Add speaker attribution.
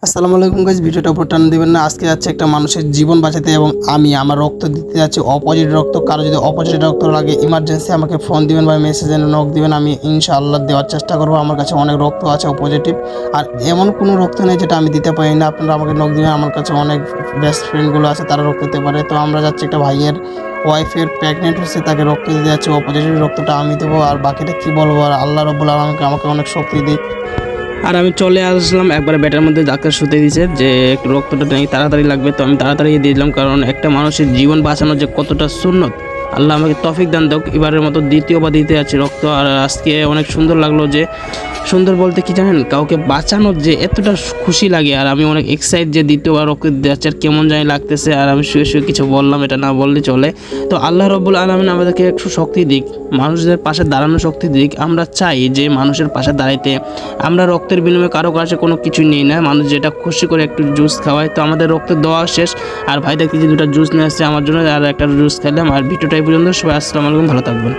Speaker 1: আসসালামু আলাইকুম গাইস, ভিডিওটা উপর টান দিবেন না। আজকে যাচ্ছে একটা মানুষের জীবন বাঁচাতে এবং আমি আমার রক্ত দিতে যাচ্ছি, অপোজিট রক্ত। কারো যদি অপোজিট রক্ত লাগে ইমার্জেন্সি আমাকে ফোন দিবেন বা মেসেজে নক দিবেন, আমি ইনশাআল্লাহ দেওয়ার চেষ্টা করবো। আমার কাছে অনেক রক্ত আছে পজিটিভ, আর এমন কোনো রক্ত নেই যেটা আমি দিতে পারি না। আপনারা আমাকে নক দিবেন, আমার কাছে অনেক বেস্ট ফ্রেন্ডগুলো আছে, তারা রক্ত দিতে পারে। তো আমরা যাচ্ছি একটা ভাইয়ের ওয়াইফের প্রেগনেন্ট হচ্ছে, তাকে রক্ত দিতে যাচ্ছি। অপোজিটের রক্তটা আমি দেবো, আর বাকিটা কী বলবো। আর আল্লাহ রব্বুল আলামিন আমাকে অনেক শক্তি দিক।
Speaker 2: আর আমি চলে আসলাম একবারে ব্যাটার মধ্যে। ডাক্তার শুতে দিয়েছে যে একটু রক্তটা নেই, তাড়াতাড়ি লাগবে। তো আমি তাড়াতাড়ি দিয়ে দিলাম, কারণ একটা মানুষের জীবন বাঁচানো যে কতটা সুন্নত। আল্লাহ আমাকে তৌফিক দান হোক, এবারের মতো দ্বিতীয়বার দিতে যাচ্ছি রক্ত। আর আজকে অনেক সুন্দর লাগলো, যে সুন্দর বলতে কি জানেন, কাউকে বাঁচানোর যে এতটা খুশি লাগে। আর আমি অনেক এক্সাইট যে দ্বিতীয়বার রক্ত দিতে যাচ্ছি, আর কেমন জানি লাগতেছে। আর আমি শুয়ে শুয়ে কিছু বললাম, এটা না বললে চলে। তো আল্লাহ রব্বুল আলামিন আমাদেরকে একটু শক্তি দিক, মানুষদের পাশে দাঁড়ানোর শক্তি দিক। আমরা চাই যে মানুষের পাশে দাঁড়াইতে। আমরা রক্তের বিনিময়ে কারো কাছে কোনো কিছু নেই না, মানুষ যেটা খুশি করে একটু জুস খাওয়ায়। তো আমাদের রক্তের দেওয়া শেষ। আর ভাই দেখতে যে দুটো জুস নিয়ে আসছে আমার জন্য, আর একটা জুস খেলাম। আর ভিডিওটা এই পর্যন্ত। সবাই আসসালামু আলাইকুম, ভালো থাকবেন।